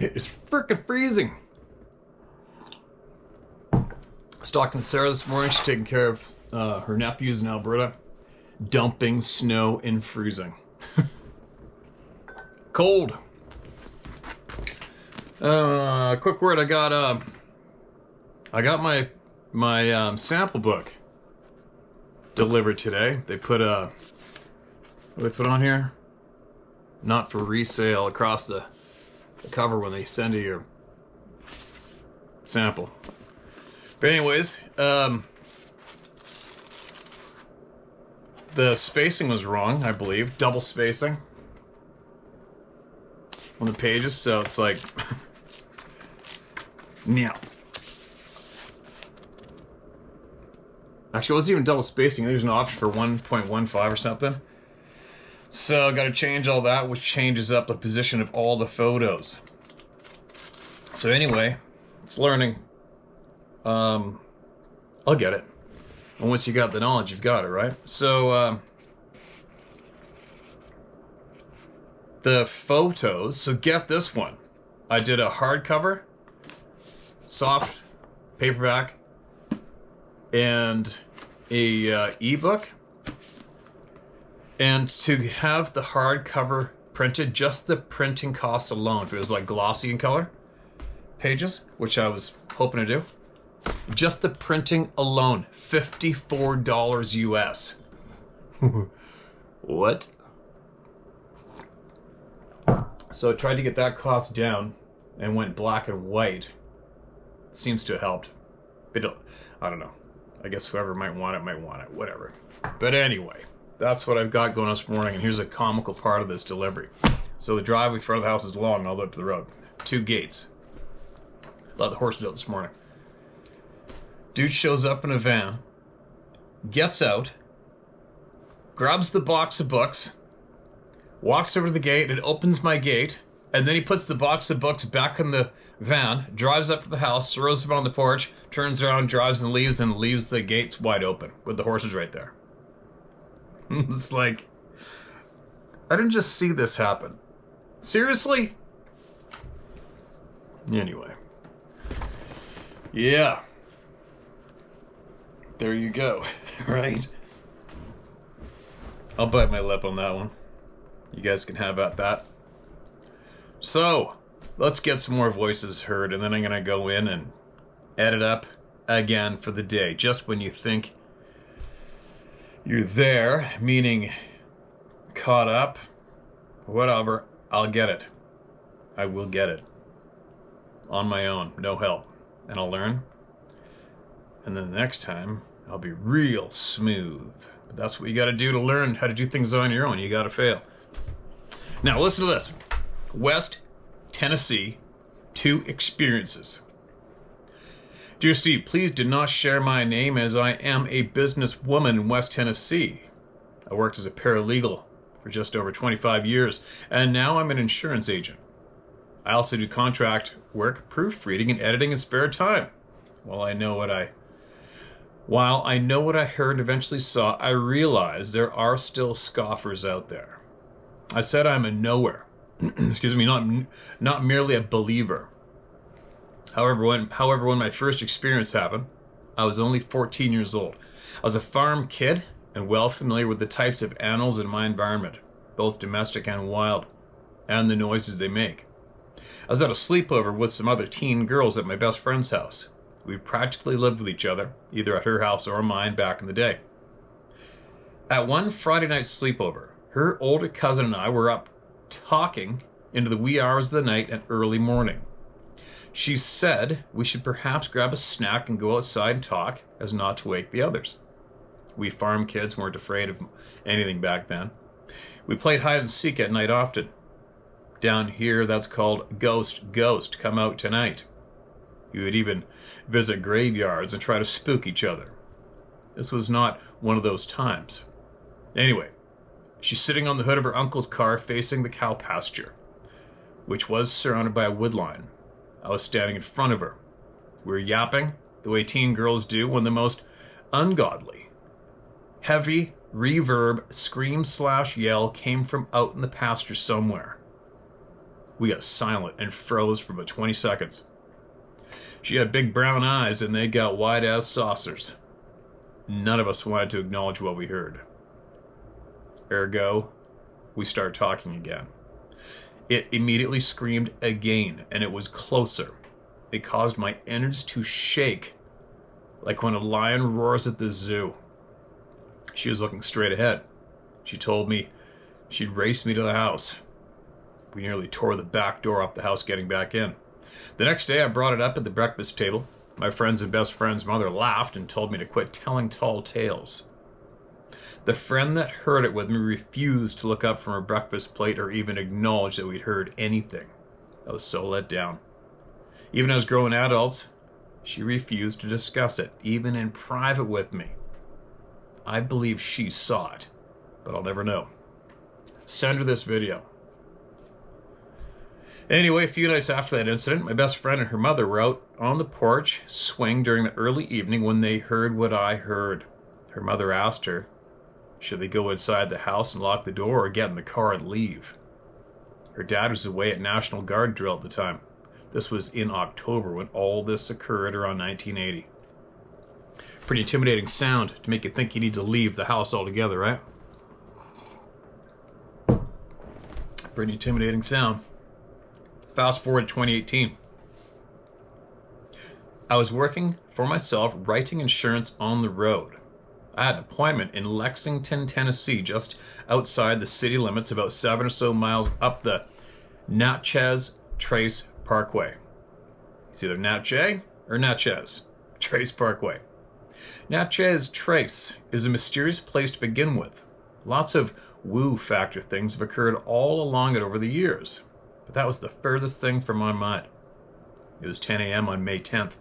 It's freaking freezing. I was talking to Sarah this morning. She's taking care of her nephews in Alberta. Dumping snow and freezing. Cold. Quick word. I got my sample book delivered today. They put what do they put on here? Not for resale across the cover when they send you your sample. But anyways, the spacing was wrong, I believe. Double spacing on the pages, so it's like yeah. Actually, it wasn't even double spacing. There's an option for 1.15 or something. So I got to change all that, which changes up the position of all the photos. So anyway, it's learning. I'll get it. And once you got the knowledge, you've got it, right? So the photos. So get this one. I did a hardcover, soft paperback, and a ebook. And to have the hardcover printed, just the printing costs alone, if it was like glossy in color pages, which I was hoping to do, just the printing alone, $54 US. What? So I tried to get that cost down and went black and white. Seems to have helped. But I don't know. I guess whoever might want it, whatever. But anyway, that's what I've got going on this morning, and here's a comical part of this delivery. So the driveway in front of the house is long all the way up to the road. 2 gates. Let the horses out this morning. Dude shows up in a van, gets out, grabs the box of books, walks over to the gate and opens my gate, and then he puts the box of books back in the van, drives up to the house, throws them on the porch, turns around, drives and leaves the gates wide open with the horses right there. It's like, I didn't just see this happen. Seriously? Anyway. Yeah. There you go, right? I'll bite my lip on that one. You guys can have at that. So, let's get some more voices heard, and then I'm gonna go in and edit up again for the day. Just when you think you're there, meaning caught up, whatever, I'll get it. I will get it. On my own, no help. And I'll learn. And then the next time, I'll be real smooth. But that's what you gotta do to learn how to do things on your own. You gotta fail. Now listen to this. West Tennessee, 2 experiences. Dear Steve, please do not share my name as I am a businesswoman in West Tennessee. I worked as a paralegal for just over 25 years, and now I'm an insurance agent. I also do contract work, proofreading, and editing in spare time. While I know what I heard and eventually saw, I realize there are still scoffers out there. I said I'm a knower. Excuse me, not merely a believer. However, when my first experience happened, I was only 14 years old. I was a farm kid and well familiar with the types of animals in my environment, both domestic and wild, and the noises they make. I was at a sleepover with some other teen girls at my best friend's house. We practically lived with each other, either at her house or mine back in the day. At one Friday night sleepover, her older cousin and I were up talking into the wee hours of the night and early morning. She said we should perhaps grab a snack and go outside and talk as not to wake the others. We farm kids weren't afraid of anything back then. We played hide and seek at night often. Down here, that's called ghost, come out tonight. We would even visit graveyards and try to spook each other. This was not one of those times. Anyway, she's sitting on the hood of her uncle's car facing the cow pasture, which was surrounded by a wood line. I was standing in front of her. We were yapping, the way teen girls do when the most ungodly, heavy reverb scream/yell came from out in the pasture somewhere. We got silent and froze for about 20 seconds. She had big brown eyes and they got wide as saucers. None of us wanted to acknowledge what we heard. Ergo, we start talking again. It immediately screamed again, and it was closer. It caused my innards to shake, like when a lion roars at the zoo. She was looking straight ahead. She told me she'd race me to the house. We nearly tore the back door off the house getting back in. The next day I brought it up at the breakfast table. My friend's and best friend's mother laughed and told me to quit telling tall tales. The friend that heard it with me refused to look up from her breakfast plate or even acknowledge that we'd heard anything. I was so let down. Even as grown adults, she refused to discuss it, even in private with me. I believe she saw it, but I'll never know. Send her this video. Anyway, a few nights after that incident, my best friend and her mother were out on the porch swing during the early evening when they heard what I heard. Her mother asked her, should they go inside the house and lock the door or get in the car and leave? Her dad was away at National Guard drill at the time. This was in October when all this occurred, around 1980. Pretty intimidating sound to make you think you need to leave the house altogether, right? Pretty intimidating sound. Fast forward to 2018. I was working for myself, writing insurance on the road. I had an appointment in Lexington, Tennessee, just outside the city limits, about 7 or so miles up the Natchez Trace Parkway. It's either Natchez or Natchez Trace Parkway. Natchez Trace is a mysterious place to begin with. Lots of woo factor things have occurred all along it over the years, but that was the furthest thing from my mind. It was 10 a.m. on May 10th.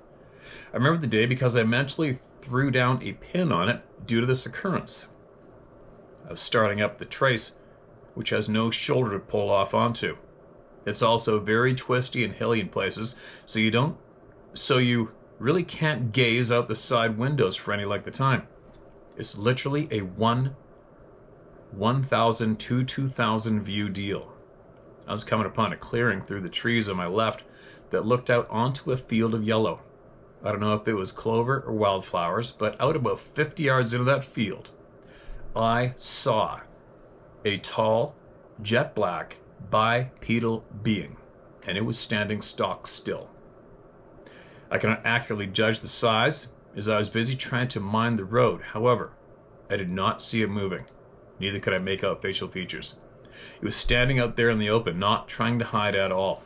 I remember the day because I mentally threw down a pin on it due to this occurrence. I was starting up the trace, which has no shoulder to pull off onto. It's also very twisty and hilly in places, so you really can't gaze out the side windows for any length of time. It's literally a 1,000 to 2,000 view deal. I was coming upon a clearing through the trees on my left that looked out onto a field of yellow. I don't know if it was clover or wildflowers, but out about 50 yards into that field, I saw a tall, jet black, bipedal being, and it was standing stock still. I cannot accurately judge the size, as I was busy trying to mind the road. However, I did not see it moving. Neither could I make out facial features. It was standing out there in the open, not trying to hide at all.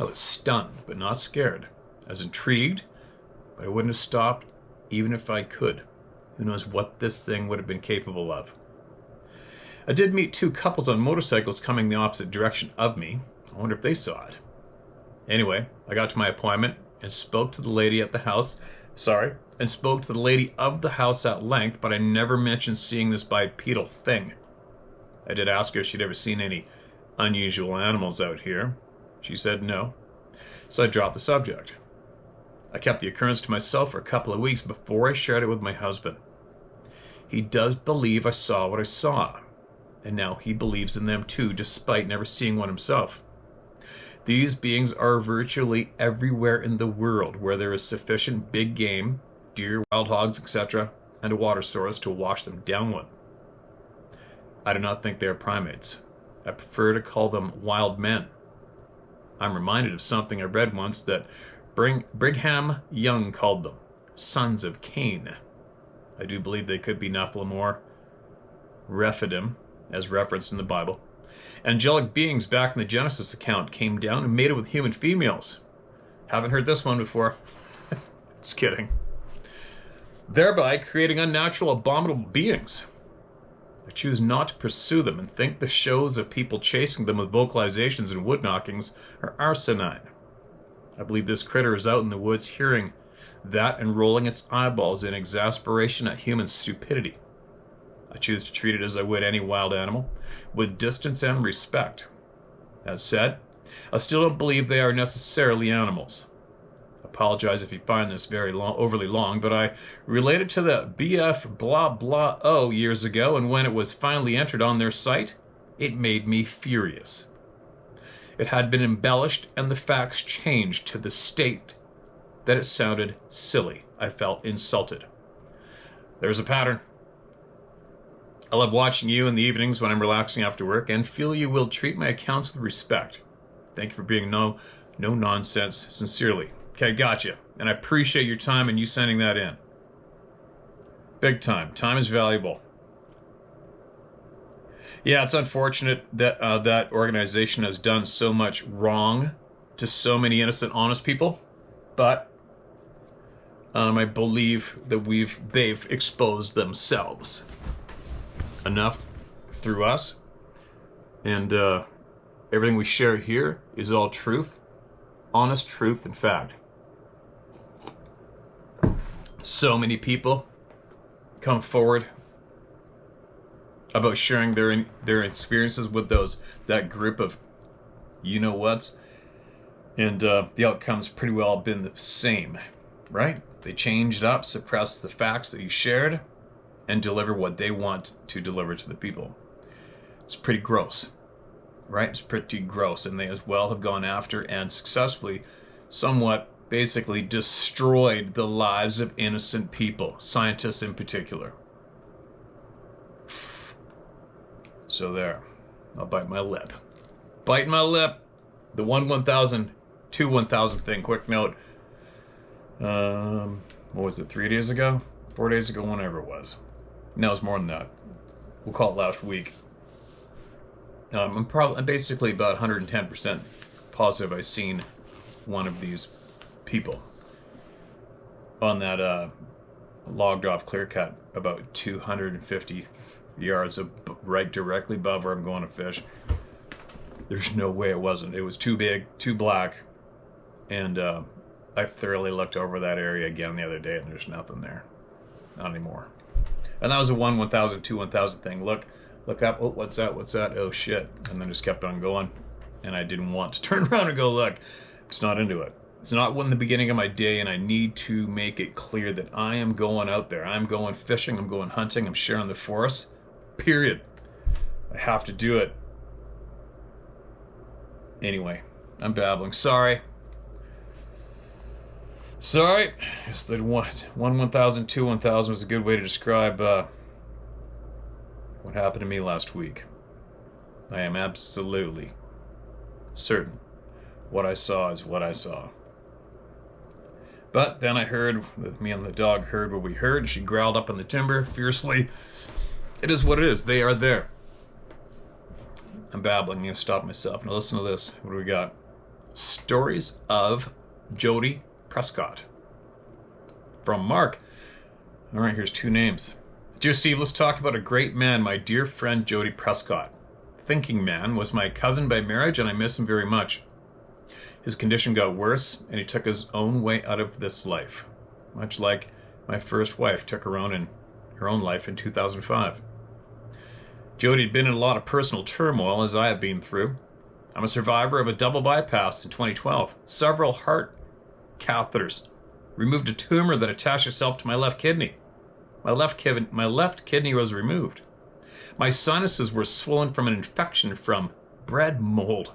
I was stunned, but not scared. I was intrigued, but I wouldn't have stopped even if I could. Who knows what this thing would have been capable of. I did meet two couples on motorcycles coming the opposite direction of me. I wonder if they saw it. Anyway, I got to my appointment and spoke to the lady at the house. And spoke to the lady of the house at length, but I never mentioned seeing this bipedal thing. I did ask her if she'd ever seen any unusual animals out here. She said no, so I dropped the subject. I kept the occurrence to myself for a couple of weeks before I shared it with my husband. He does believe I saw what I saw, and now he believes in them too, despite never seeing one himself. These beings are virtually everywhere in the world where there is sufficient big game, deer, wild hogs, etc., and a water source to wash them down with. I do not think they are primates. I prefer to call them wild men. I'm reminded of something I read once that Brigham Young called them sons of Cain. I do believe they could be Nephilim or Rephidim, as referenced in the Bible. Angelic beings back in the Genesis account came down and mated with human females. Haven't heard this one before. Just kidding. Thereby creating unnatural, abominable beings. I choose not to pursue them and think the shows of people chasing them with vocalizations and wood knockings are asinine. I believe this critter is out in the woods hearing that and rolling its eyeballs in exasperation at human stupidity. I choose to treat it as I would any wild animal, with distance and respect. That said, I still don't believe they are necessarily animals. I apologize if you find this overly long, but I related to the BF blah blah O years ago, and when it was finally entered on their site, it made me furious. It had been embellished and the facts changed to the state that it sounded silly. I felt insulted. There's a pattern. I love watching you in the evenings when I'm relaxing after work and feel you will treat my accounts with respect. Thank you for being no nonsense. Sincerely. Okay, gotcha. And I appreciate your time and you sending that in. Big time. Time is valuable. Yeah, it's unfortunate that that organization has done so much wrong to so many innocent, honest people, but I believe that they've exposed themselves enough through us, and everything we share here is all truth, honest truth and fact. So many people come forward about sharing their experiences with that group of you-know-whats, and the outcome's pretty well been the same, right? They changed up, suppressed the facts that you shared, and deliver what they want to deliver to the people. It's pretty gross, right? It's pretty gross, and they as well have gone after and successfully somewhat basically destroyed the lives of innocent people, scientists in particular. So there, I'll bite my lip. Biting my lip. The 1,000, 1,000 thing, quick note. What was it, 3 days ago? 4 days ago, whenever it was. No, it was more than that. We'll call it last week. I'm basically about 110% positive I've seen one of these people on that logged off clear cut about 250 yards right directly above where I'm going to fish. There's no way it wasn't. It was too big, too black, and I thoroughly looked over that area again the other day, and there's nothing there. Not anymore. And that was a 1,000, 1,000 thing. Look up. Oh, what's that? What's that? Oh, shit. And then just kept on going. And I didn't want to turn around and go look. Just not into it. It's not in the beginning of my day, and I need to make it clear that I am going out there. I'm going fishing. I'm going hunting. I'm sharing the forest. Period. I have to do it. Anyway, I'm babbling. Sorry. Just that 1,000, 1,000 was a good way to describe what happened to me last week. I am absolutely certain what I saw is what I saw. But then I heard, me and the dog heard what we heard. She growled up in the timber fiercely. It is what it is. They are there. I'm babbling. I'm going to stop myself. Now listen to this. What do we got? Stories of Jody Prescott. From Mark. All right, here's 2 names. Dear Steve, let's talk about a great man, my dear friend Jody Prescott. Thinking man was my cousin by marriage, and I miss him very much. His condition got worse, and he took his own way out of this life, much like my first wife took her own life in 2005. Jody had been in a lot of personal turmoil, as I have been through. I'm a survivor of a double bypass in 2012, several heart catheters, removed a tumor that attached itself to my left kidney. My left kidney was removed. My sinuses were swollen from an infection from bread mold.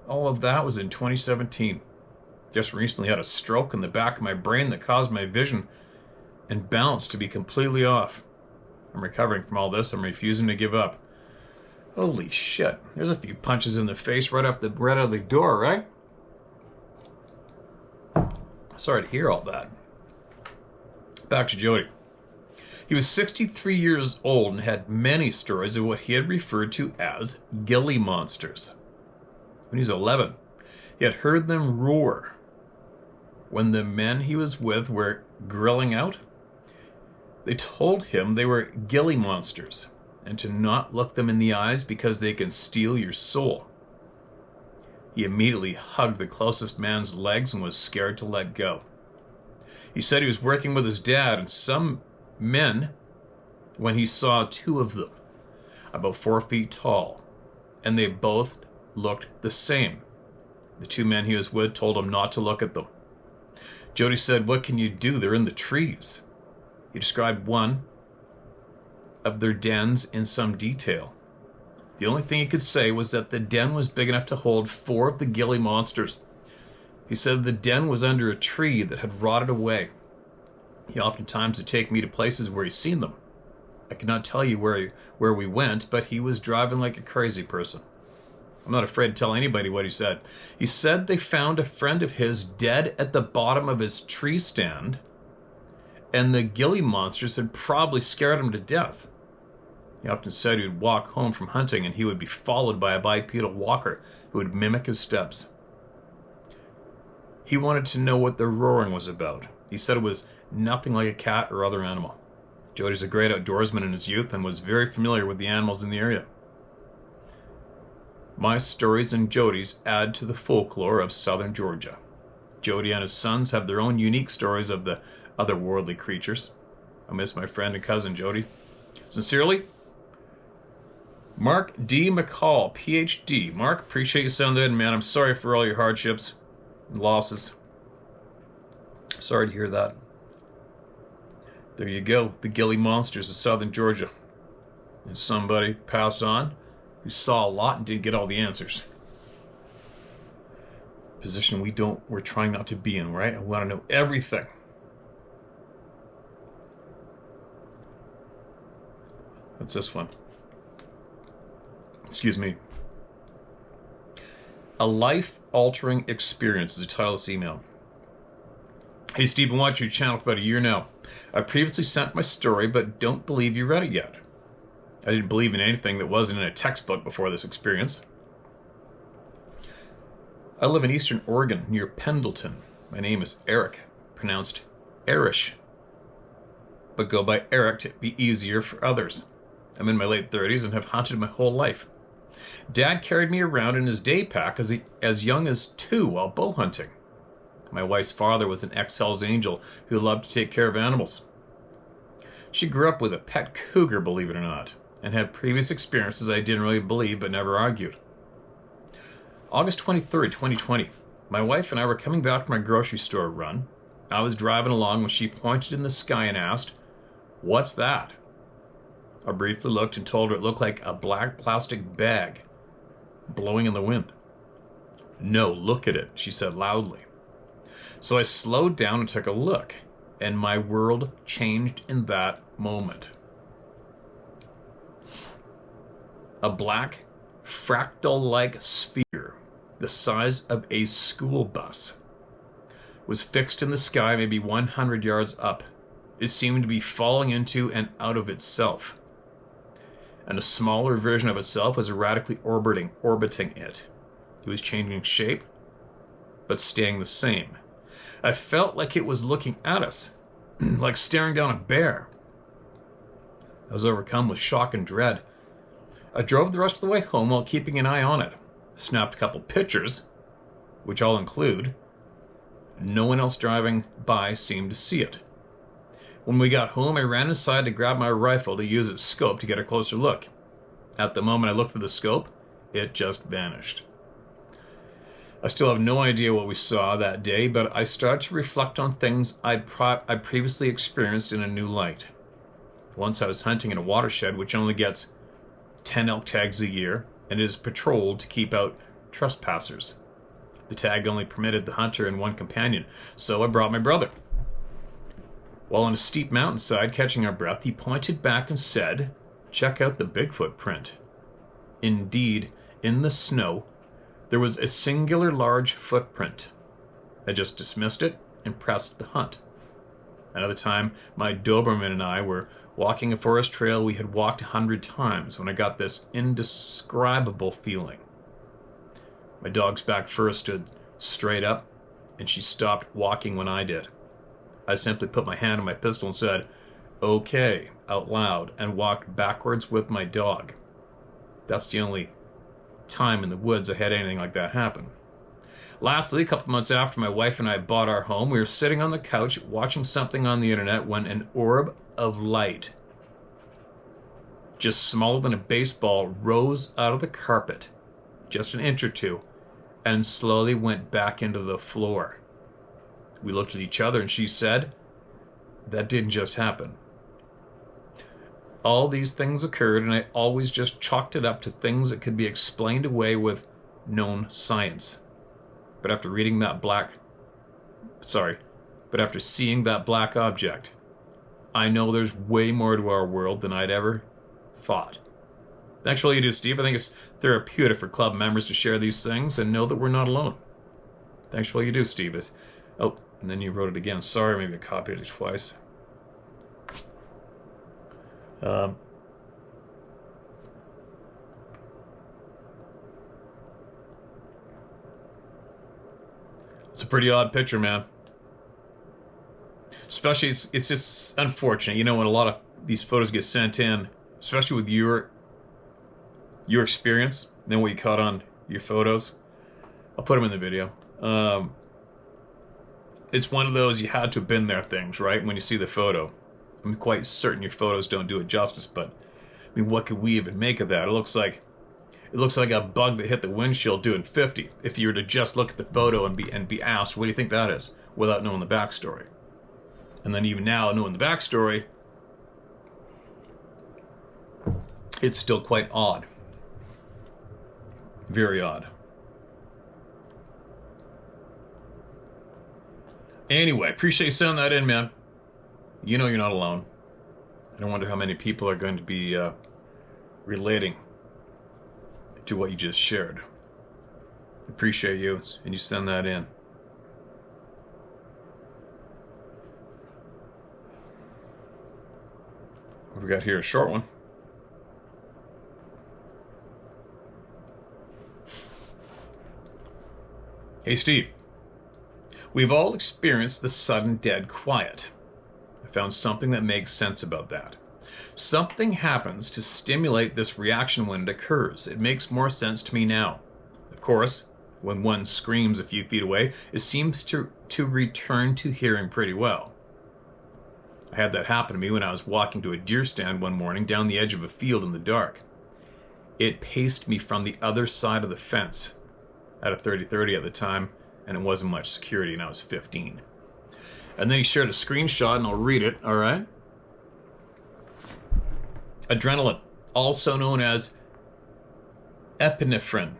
All of that was in 2017. Just recently had a stroke in the back of my brain that caused my vision and balance to be completely off. I'm recovering from all this. I'm refusing to give up. Holy shit. There's a few punches in the face right out of the door, right? Sorry to hear all that. Back to Jody. He was 63 years old and had many stories of what he had referred to as ghillie monsters. When he was 11, he had heard them roar. When the men he was with were grilling out, they told him they were ghillie monsters and to not look them in the eyes because they can steal your soul. He immediately hugged the closest man's legs and was scared to let go. He said he was working with his dad and some men when he saw 2 of them, about 4 feet tall, and they both looked the same. The 2 men he was with told him not to look at them. Jody said, "What can you do? They're in the trees." He described one of their dens in some detail. The only thing he could say was that the den was big enough to hold 4 of the ghillie monsters. He said the den was under a tree that had rotted away. He oftentimes would take me to places where he'd seen them. I cannot tell you where we went, but he was driving like a crazy person. I'm not afraid to tell anybody what he said. He said they found a friend of his dead at the bottom of his tree stand, and the ghillie monsters had probably scared him to death. He often said he would walk home from hunting and he would be followed by a bipedal walker who would mimic his steps. He wanted to know what the roaring was about. He said it was nothing like a cat or other animal. Jody's a great outdoorsman in his youth and was very familiar with the animals in the area. My stories and Jody's add to the folklore of southern Georgia. Jody and his sons have their own unique stories of the otherworldly creatures. I miss my friend and cousin Jody. Sincerely, Mark D. McCall, PhD. Mark, appreciate you sending in, man. I'm sorry for all your hardships and losses. Sorry to hear that. There you go, the ghillie monsters of southern Georgia. And somebody passed on who saw a lot and didn't get all the answers. Position we're trying not to be in, right? I want to know everything. What's this one? Excuse me. A life-altering experience is the title of this email. Hey Steve, been watching your channel for about a year now. I previously sent my story, but don't believe you read it yet. I didn't believe in anything that wasn't in a textbook before this experience. I live in Eastern Oregon, near Pendleton. My name is Eric, pronounced Erish, but go by Eric to be easier for others. I'm in my late 30s and have hunted my whole life. Dad carried me around in his day pack as young as 2 while bow hunting. My wife's father was an ex-Hells Angel who loved to take care of animals. She grew up with a pet cougar, believe it or not, and had previous experiences I didn't really believe but never argued. August 23rd, 2020. My wife and I were coming back from our grocery store run. I was driving along when she pointed in the sky and asked, "What's that?" I briefly looked and told her it looked like a black plastic bag blowing in the wind. "No, look at it," she said loudly. So I slowed down and took a look, and my world changed in that moment. A black, fractal-like sphere, the size of a school bus, was fixed in the sky maybe 100 yards up. It seemed to be falling into and out of itself. And a smaller version of itself was erratically orbiting it. It was changing shape, but staying the same. I felt like it was looking at us, like staring down a bear. I was overcome with shock and dread. I drove the rest of the way home while keeping an eye on it. Snapped a couple pictures, which I'll include. No one else driving by seemed to see it. When we got home, I ran inside to grab my rifle to use its scope to get a closer look. At the moment I looked through the scope, it just vanished. I still have no idea what we saw that day, but I started to reflect on things I previously experienced in a new light. Once I was hunting in a watershed which only gets 10 elk tags a year and is patrolled to keep out trespassers. The tag only permitted the hunter and one companion, so I brought my brother. While on a steep mountainside catching our breath, he pointed back and said, "Check out the Bigfoot print." Indeed, in the snow, there was a singular large footprint. I just dismissed it and pressed the hunt. Another time, my Doberman and I were walking a forest trail we had walked 100 times when I got this indescribable feeling. My dog's back fur stood straight up, and she stopped walking when I did. I simply put my hand on my pistol and said, "Okay," out loud, and walked backwards with my dog. That's the only time in the woods I had anything like that happen. Lastly, a couple months after my wife and I bought our home, we were sitting on the couch watching something on the internet when an orb of light, just smaller than a baseball, rose out of the carpet, just an inch or two, and slowly went back into the floor. We looked at each other and she said, "That didn't just happen." All these things occurred, and I always just chalked it up to things that could be explained away with known science. But after reading that but after seeing that black object, I know there's way more to our world than I'd ever thought. Thanks for all you do, Steve. I think it's therapeutic for club members to share these things and know that we're not alone. Thanks for all you do, Steve. Oh, and then you wrote it again. Sorry, maybe I copied it twice. It's a pretty odd picture, man. Especially, it's just unfortunate. You know, when a lot of these photos get sent in, especially with your experience, and then what you caught on your photos. I'll put them in the video. It's one of those you had to have been there things, right? When you see the photo. I'm quite certain your photos don't do it justice, but I mean, what could we even make of that? It looks like a bug that hit the windshield doing 50. If you were to just look at the photo and be asked, what do you think that is, without knowing the backstory? And then even now, knowing the backstory, it's still quite odd. Very odd. Anyway, appreciate you sending that in, man. You know you're not alone. I wonder how many people are going to be relating to what you just shared. Appreciate you, and you send that in. What we got here? A short one. Hey, Steve. We've all experienced the sudden dead quiet. I found something that makes sense about that. Something happens to stimulate this reaction when it occurs. It makes more sense to me now. Of course, when one screams a few feet away, it seems to return to hearing pretty well. I had that happen to me when I was walking to a deer stand one morning down the edge of a field in the dark. It paced me from the other side of the fence. I had a 30-30 at the time, and it wasn't much security, and I was 15. And then he shared a screenshot, and I'll read it, all right? Adrenaline, also known as epinephrine,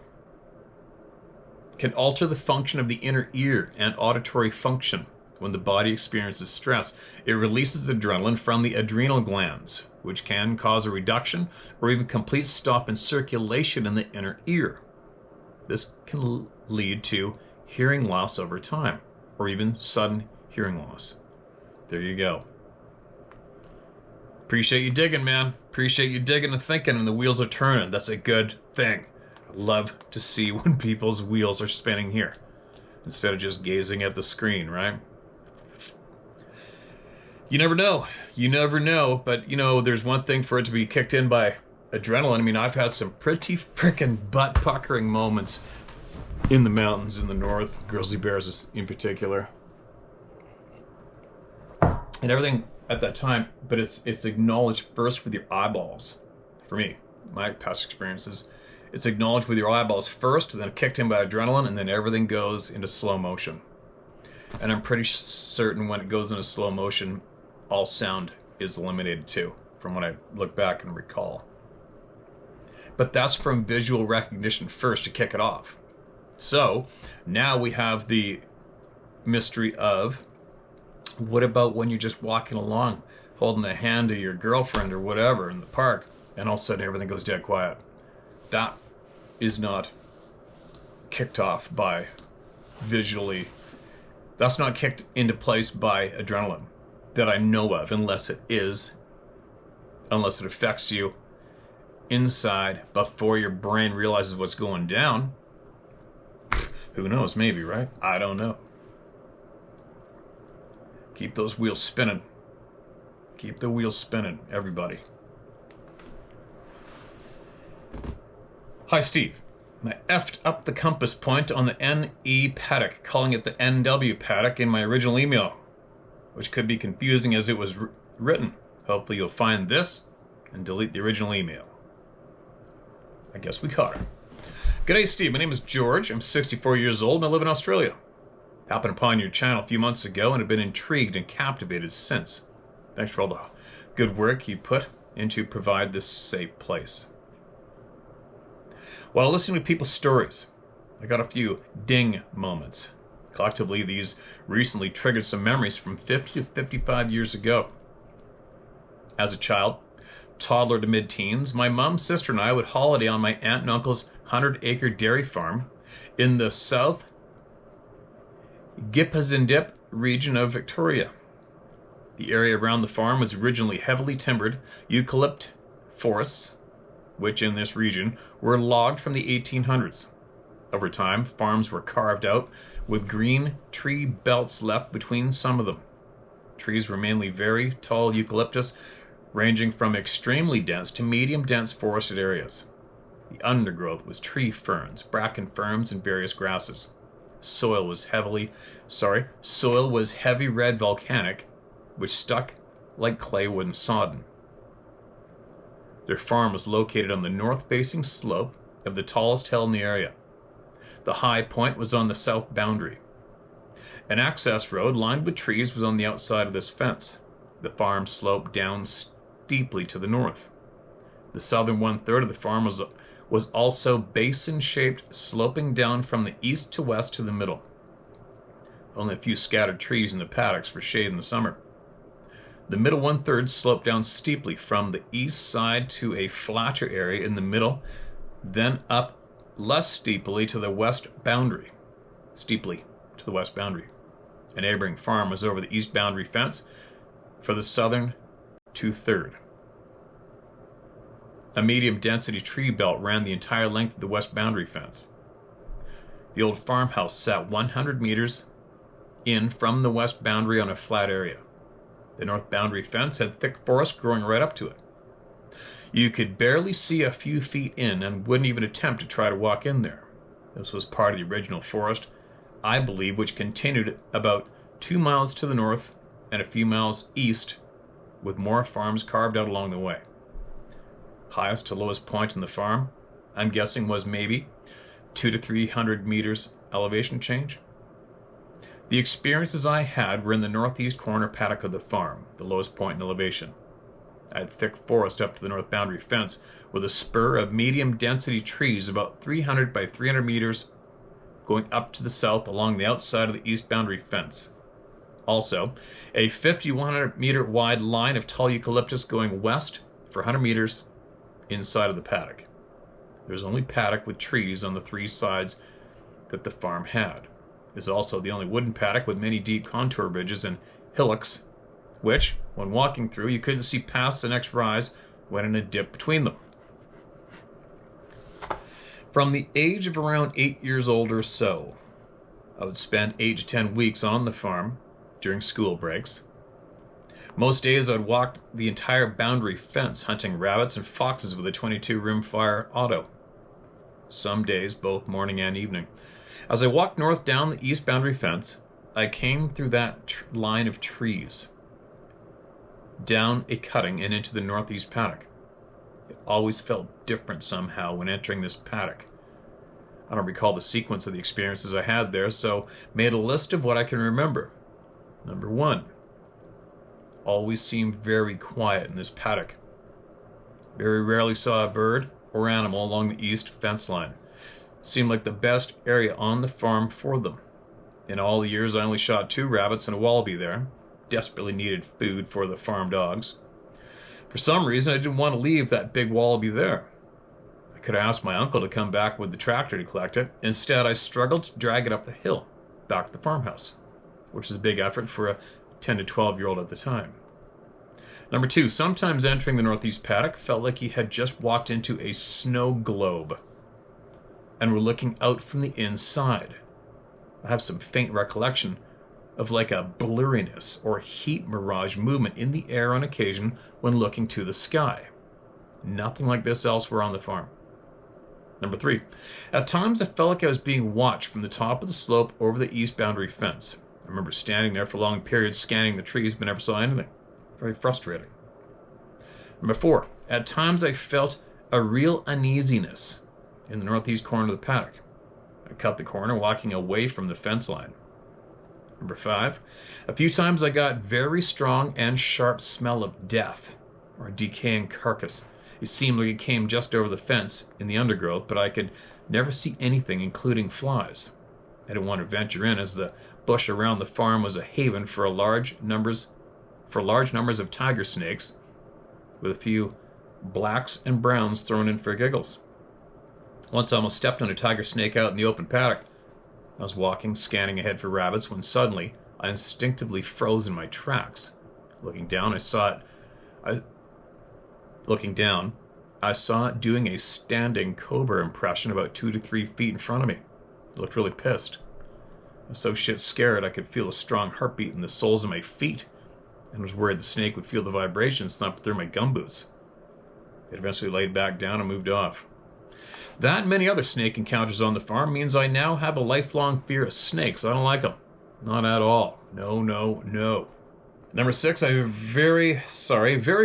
can alter the function of the inner ear and auditory function. When the body experiences stress, it releases adrenaline from the adrenal glands, which can cause a reduction or even complete stop in circulation in the inner ear. This can lead to hearing loss over time, or even sudden hearing loss. There you go. Appreciate you digging, man. Appreciate you digging and thinking, and the wheels are turning. That's a good thing. I love to see when people's wheels are spinning here, instead of just gazing at the screen, right? You never know. You never know, but you know, there's one thing for it to be kicked in by adrenaline. I mean, I've had some pretty freaking butt-puckering moments in the mountains in the north, grizzly bears in particular. And everything at that time, but it's acknowledged first with your eyeballs. For me, my past experiences, it's acknowledged with your eyeballs first, then kicked in by adrenaline, and then everything goes into slow motion. And I'm pretty certain when it goes into slow motion, all sound is eliminated too, from when I look back and recall. But that's from visual recognition first to kick it off. So now we have the mystery of, what about when you're just walking along, holding the hand of your girlfriend or whatever in the park, and all of a sudden everything goes dead quiet? That is not kicked off by visually. That's not kicked into place by adrenaline that I know of, unless it affects you inside before your brain realizes what's going down. Who knows? Maybe, right? I don't know. Keep those wheels spinning. Keep the wheels spinning, everybody. Hi, Steve. I effed up the compass point on the NE paddock, calling it the NW paddock in my original email, which could be confusing as it was written. Hopefully you'll find this and delete the original email. I guess we caught her. G'day, Steve. My name is George. I'm 64 years old and I live in Australia. Happened upon your channel a few months ago and have been intrigued and captivated since. Thanks for all the good work you put and to provide this safe place. While listening to people's stories, I got a few ding moments. Collectively, these recently triggered some memories from 50 to 55 years ago. As a child, toddler to mid-teens, my mom, sister, and I would holiday on my aunt and uncle's 100-acre dairy farm in the South Gipazindip region of Victoria. The area around the farm was originally heavily timbered eucalypt forests, which in this region were logged from the 1800s. Over time, farms were carved out with green tree belts left between some of them. Trees were mainly very tall eucalyptus, ranging from extremely dense to medium dense forested areas. The undergrowth was tree ferns, bracken ferns, and various grasses. Soil was heavy red volcanic, which stuck like clay when sodden. Their farm was located on the north-facing slope of the tallest hill in the area. The high point was on the south boundary. An access road lined with trees was on the outside of this fence. The farm sloped down steeply to the north. The southern one-third of the farm was also basin-shaped, sloping down from the east to west to the middle. Only a few scattered trees in the paddocks for shade in the summer. The middle one-third sloped down steeply from the east side to a flatter area in the middle, then up less steeply to the west boundary. A neighboring farm was over the east boundary fence for the southern two-third. A medium-density tree belt ran the entire length of the west boundary fence. The old farmhouse sat 100 meters in from the west boundary on a flat area. The north boundary fence had thick forest growing right up to it. You could barely see a few feet in and wouldn't even attempt to try to walk in there. This was part of the original forest, I believe, which continued about 2 miles to the north and a few miles east, with more farms carved out along the way. Highest to lowest point in the farm, I'm guessing, was maybe 200 to 300 meters elevation change. The experiences I had were in the northeast corner paddock of the farm, the lowest point in elevation. I had thick forest up to the north boundary fence with a spur of medium density trees about 300 by 300 meters going up to the south along the outside of the east boundary fence. Also, a 50 to 100 meter wide line of tall eucalyptus going west for 100 meters inside of the paddock. There was only paddock with trees on the 3 sides that the farm had. It was also the only wooden paddock with many deep contour ridges and hillocks, which, when walking through, you couldn't see past the next rise when in a dip between them. From the age of around 8 years old or so, I would spend 8 to 10 weeks on the farm during school breaks. Most days I'd walk the entire boundary fence hunting rabbits and foxes with a 22 rimfire auto. Some days, both morning and evening. As I walked north down the east boundary fence, I came through that line of trees, down a cutting and into the northeast paddock. It always felt different somehow when entering this paddock. I don't recall the sequence of the experiences I had there, so made a list of what I can remember. Number 1. Always seemed very quiet in this paddock. Very rarely saw a bird or animal along the east fence line. Seemed like the best area on the farm for them. In all the years, I only shot 2 rabbits and a wallaby there. Desperately needed food for the farm dogs. For some reason, I didn't want to leave that big wallaby there. I could have asked my uncle to come back with the tractor to collect it. Instead, I struggled to drag it up the hill, back to the farmhouse, which is a big effort for a 10 to 12-year-old at the time. Number 2, sometimes entering the northeast paddock felt like you had just walked into a snow globe and were looking out from the inside. I have some faint recollection of like a blurriness or heat mirage movement in the air on occasion when looking to the sky. Nothing like this elsewhere on the farm. Number 3, at times I felt like I was being watched from the top of the slope over the east boundary fence. I remember standing there for long periods scanning the trees but never saw anything. Very frustrating. Number 4, at times I felt a real uneasiness in the northeast corner of the paddock. I cut the corner, walking away from the fence line. Number 5, a few times I got very strong and sharp smell of death or a decaying carcass. It seemed like it came just over the fence in the undergrowth, but I could never see anything, including flies. I didn't want to venture in, as the bush around the farm was a haven for large numbers of tiger snakes, with a few blacks and browns thrown in for giggles. Once I almost stepped on a tiger snake out in the open paddock. I was walking, scanning ahead for rabbits, when suddenly I instinctively froze in my tracks. Looking down, I saw it doing a standing cobra impression about 2 to 3 feet in front of me. It looked really pissed. I was so shit scared I could feel a strong heartbeat in the soles of my feet, and was worried the snake would feel the vibrations thump through my gumboots. It eventually laid back down and moved off. That and many other snake encounters on the farm means I now have a lifelong fear of snakes. I don't like them. Not at all. No, no, no. Number 6, I very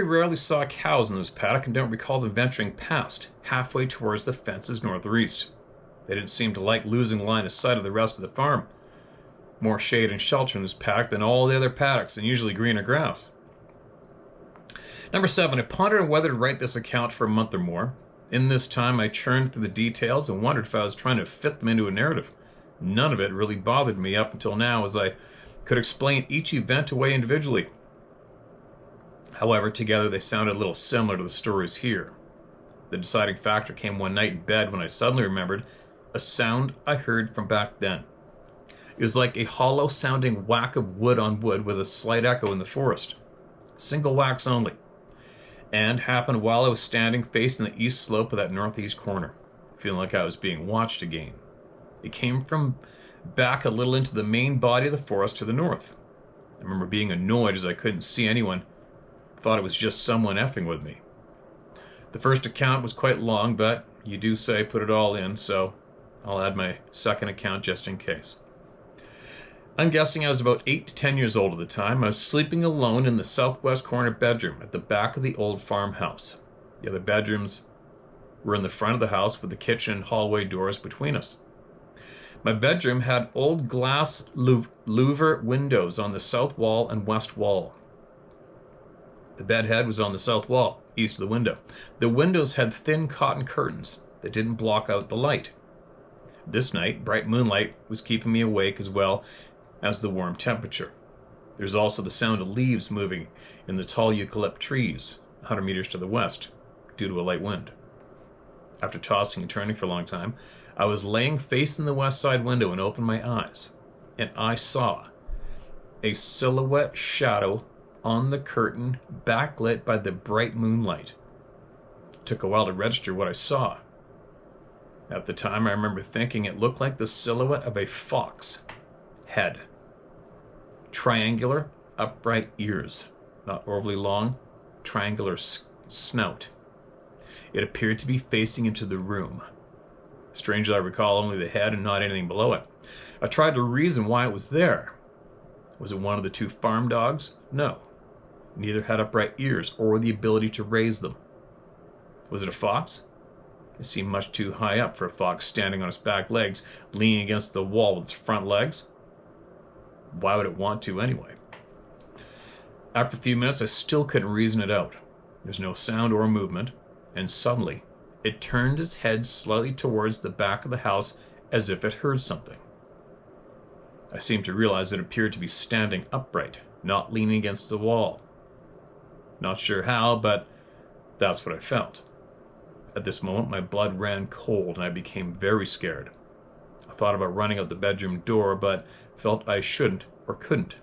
rarely saw cows in this paddock and don't recall them venturing past, halfway towards the fences north or east. They didn't seem to like losing line of sight of the rest of the farm. More shade and shelter in this paddock than all the other paddocks, and usually greener grass. Number 7, I pondered on whether to write this account for a month or more. In this time, I churned through the details and wondered if I was trying to fit them into a narrative. None of it really bothered me up until now, as I could explain each event away individually. However, together they sounded a little similar to the stories here. The deciding factor came one night in bed when I suddenly remembered a sound I heard from back then. It was like a hollow-sounding whack of wood on wood with a slight echo in the forest. Single whacks only. And happened while I was standing facing the east slope of that northeast corner, feeling like I was being watched again. It came from back a little into the main body of the forest to the north. I remember being annoyed as I couldn't see anyone. Thought it was just someone effing with me. The first account was quite long, but you do say put it all in, so I'll add my second account just in case. I'm guessing I was about 8 to 10 years old at the time. I was sleeping alone in the southwest corner bedroom at the back of the old farmhouse. The other bedrooms were in the front of the house with the kitchen and hallway doors between us. My bedroom had old glass louver windows on the south wall and west wall. The bedhead was on the south wall, east of the window. The windows had thin cotton curtains that didn't block out the light. This night, bright moonlight was keeping me awake as well as the warm temperature. There's also the sound of leaves moving in the tall eucalypt trees 100 meters to the west due to a light wind. After tossing and turning for a long time, I was laying facing the west side window and opened my eyes, and I saw a silhouette shadow on the curtain backlit by the bright moonlight. It took a while to register what I saw. At the time, I remember thinking it looked like the silhouette of a fox. Head. Triangular, upright ears. Not overly long, triangular snout. It appeared to be facing into the room. Strangely, I recall only the head and not anything below it. I tried to reason why it was there. Was it one of the 2 farm dogs? No. Neither had upright ears or the ability to raise them. Was it a fox? It seemed much too high up for a fox standing on its back legs, leaning against the wall with its front legs. Why would it want to anyway? After a few minutes, I still couldn't reason it out. There's no sound or movement, and suddenly, it turned its head slightly towards the back of the house as if it heard something. I seemed to realize it appeared to be standing upright, not leaning against the wall. Not sure how, but that's what I felt. At this moment, my blood ran cold and I became very scared. I thought about running out the bedroom door, but felt I shouldn't or couldn't.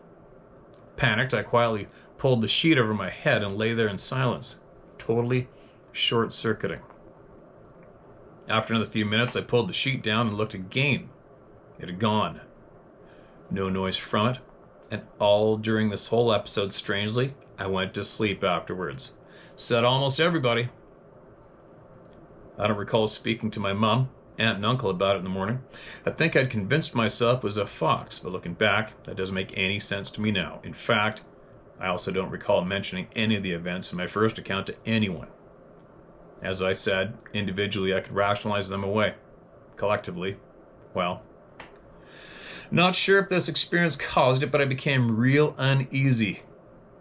Panicked, I quietly pulled the sheet over my head and lay there in silence, totally short-circuiting. After another few minutes, I pulled the sheet down and looked again. It had gone. No noise from it, and all during this whole episode, strangely, I went to sleep afterwards. Said almost everybody. I don't recall speaking to my mom, aunt, and uncle about it in the morning. I think I'd convinced myself it was a fox, but looking back, that doesn't make any sense to me now. In fact, I also don't recall mentioning any of the events in my first account to anyone. As I said, individually I could rationalize them away. Collectively, well, not sure if this experience caused it, but I became real uneasy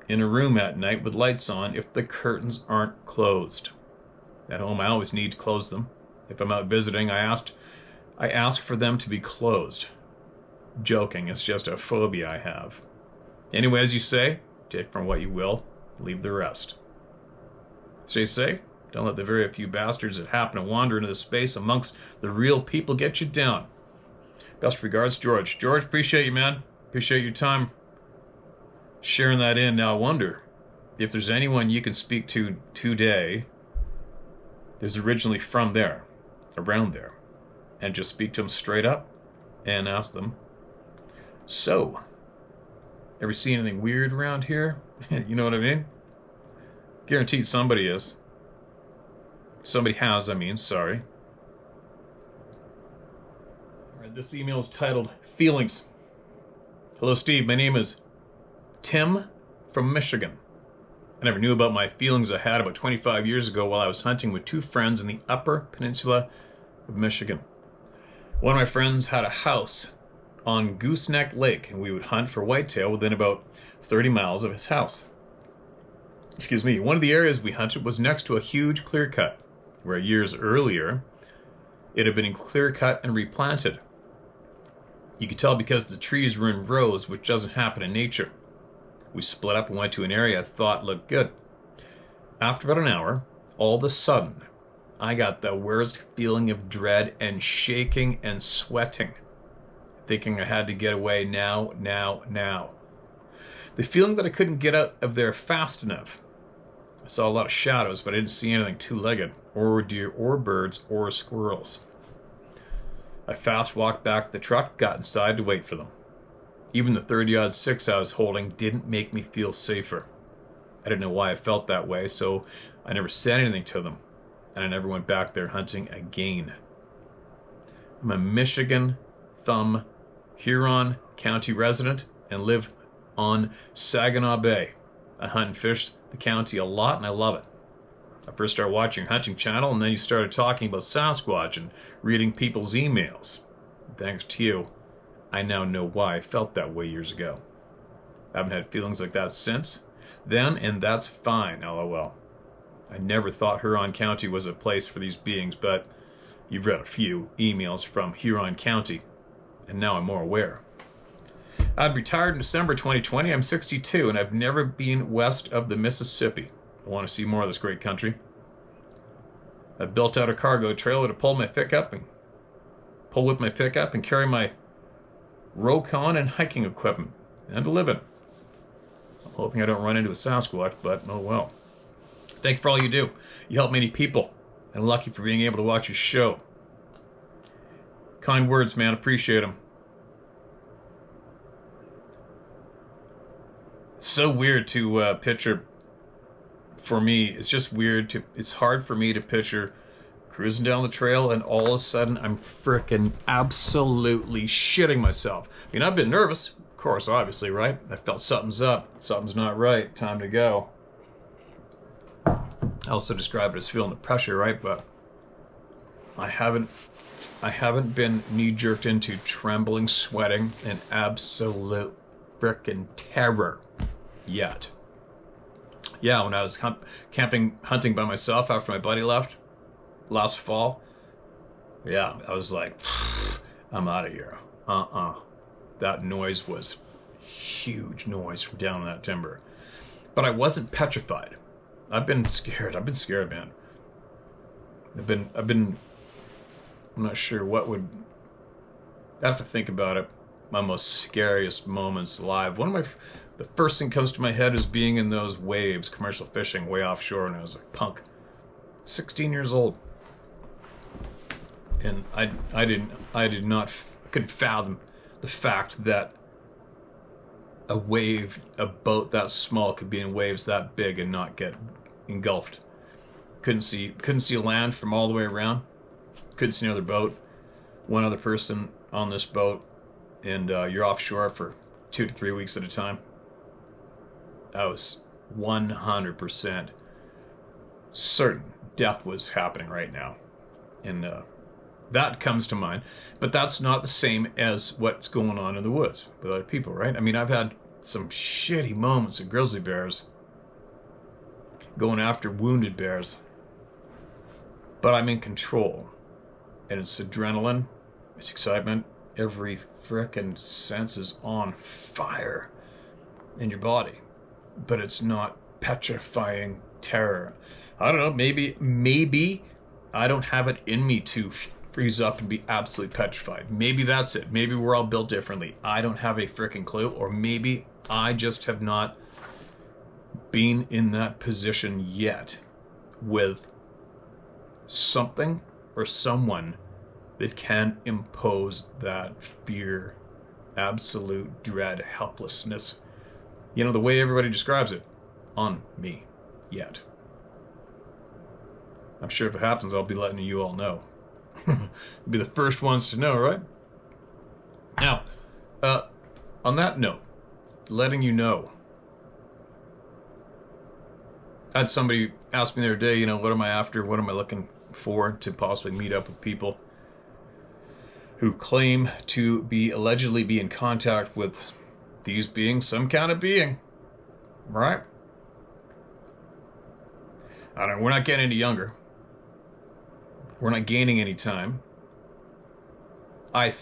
in a room at night with lights on if the curtains aren't closed. At home, I always need to close them. If I'm out visiting, I ask for them to be closed. Joking, it's just a phobia I have. Anyway, as you say, take from what you will, leave the rest. Stay safe. Don't let the very few bastards that happen to wander into the space amongst the real people get you down. Best regards, George. George, appreciate you, man. Appreciate your time sharing that in. Now, I wonder if there's anyone you can speak to today that's originally from there, around there, and just speak to them straight up and ask them, so, ever see anything weird around here? You know what I mean? Guaranteed somebody is. Somebody has, sorry. All right, this email is titled Feelings. Hello, Steve. My name is Tim from Michigan. I never knew about my feelings I had about 25 years ago while I was hunting with two friends in the Upper Peninsula of Michigan. One of my friends had a house on Gooseneck Lake, and we would hunt for whitetail within about 30 miles of his house. Excuse me. One of the areas we hunted was next to a huge clear cut, where years earlier it had been clear cut and replanted. You could tell because the trees were in rows, which doesn't happen in nature. We split up and went to an area I thought looked good. After about an hour, all of a sudden, I got the worst feeling of dread and shaking and sweating, thinking I had to get away now. The feeling that I couldn't get out of there fast enough. I saw a lot of shadows, but I didn't see anything two-legged, or deer, or birds, or squirrels. I fast walked back to the truck, got inside to wait for them. Even the 30-06 I was holding didn't make me feel safer. I didn't know why I felt that way, so I never said anything to them, and I never went back there hunting again. I'm a Michigan Thumb Huron County resident and live on Saginaw Bay. I hunt and fish the county a lot, and I love it. I first started watching your hunting channel, and then you started talking about Sasquatch and reading people's emails. Thanks to you, I now know why I felt that way years ago. I haven't had feelings like that since then, and that's fine, lol. I never thought Huron County was a place for these beings, but you've read a few emails from Huron County, and now I'm more aware. I'd retired in December 2020. I'm 62, and I've never been west of the Mississippi. I want to see more of this great country. I've built out a cargo trailer to pull with my pickup and carry my Rokon and hiking equipment, and to live in. I'm hoping I don't run into a Sasquatch, but oh well. Thank you for all you do. You help many people, and I'm lucky for being able to watch your show. Kind words, man. Appreciate them. It's so weird to picture. For me, it's just weird to. It's hard for me to picture cruising down the trail and all of a sudden I'm frickin' absolutely shitting myself. I mean, I've been nervous, of course, obviously, right? I felt something's up, something's not right, time to go. I also describe it as feeling the pressure, right? But I haven't been knee-jerked into trembling, sweating, and absolute frickin' terror yet. Yeah, when I was hunting by myself after my buddy left last fall, yeah, I was like, I'm out of here. That noise was huge noise from down in that timber. But I wasn't petrified. I've been scared, man. I'm not sure what would, I have to think about it. My most scariest moments alive. The first thing comes to my head is being in those waves, commercial fishing, way offshore when I was a punk. 16 years old. And I couldn't fathom the fact that a boat that small could be in waves that big and not get engulfed. Couldn't see land from all the way around. Couldn't see another boat. One other person on this boat, and you're offshore for 2 to 3 weeks at a time. I was 100% certain death was happening right now. And that comes to mind. But that's not the same as what's going on in the woods with other people, right? I mean, I've had some shitty moments of grizzly bears going after wounded bears. But I'm in control. And it's adrenaline, it's excitement, every frickin' sense is on fire in your body. But it's not petrifying terror. I don't know, maybe I don't have it in me to freeze up and be absolutely petrified. Maybe that's it. Maybe we're all built differently. I don't have a frickin' clue. Or maybe I just have not been in that position yet with something or someone that can impose that fear, absolute dread, helplessness, you know, the way everybody describes it, on me yet. I'm sure if it happens, I'll be letting you all know. Be the first ones to know, right? Now, on that note, letting you know, I had somebody ask me the other day, you know, what am I after? What am I looking for to possibly meet up with people who claim to be allegedly be in contact with these beings, some kind of being, right? I don't know, we're not getting any younger. We're not gaining any time. I'm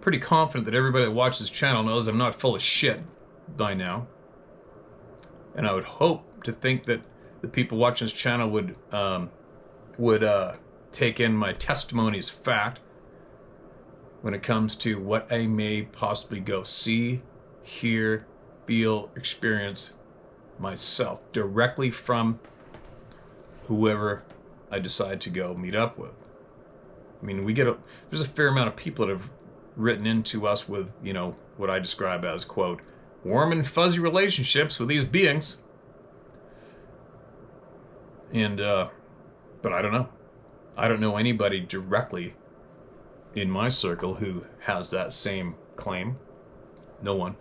pretty confident that everybody that watches this channel knows I'm not full of shit by now. And I would hope to think that the people watching this channel would take in my testimony as fact when it comes to what I may possibly go see, hear, feel, experience myself directly from whoever I decide to go meet up with. I mean, there's a fair amount of people that have written into us with, you know, what I describe as, quote, warm and fuzzy relationships with these beings. And, but I don't know. I don't know anybody directly in my circle who has that same claim. No one.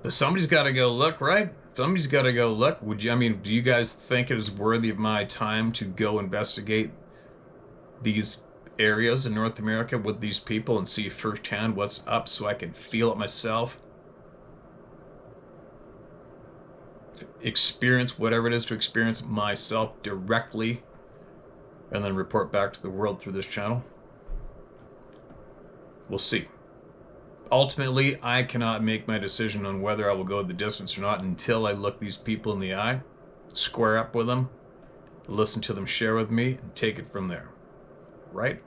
But somebody's got to go look, right? Somebody's got to go look. Do you guys think it is worthy of my time to go investigate these areas in North America with these people and see firsthand what's up so I can feel it myself? Experience whatever it is to experience myself directly and then report back to the world through this channel? We'll see. Ultimately, I cannot make my decision on whether I will go the distance or not until I look these people in the eye, square up with them, listen to them share with me, and take it from there. Right?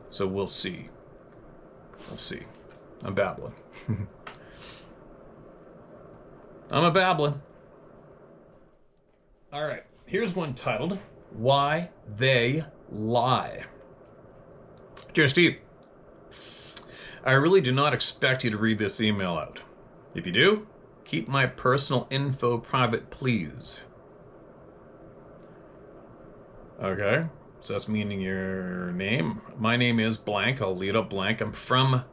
So we'll see. We'll see. I'm babbling. I'm a babbling. All right. Here's one titled, Why They Lie. Dear Steve, I really do not expect you to read this email out. If you do, keep my personal info private, please. Okay, so that's meaning your name. My name is blank. I'll lead up blank. I'm from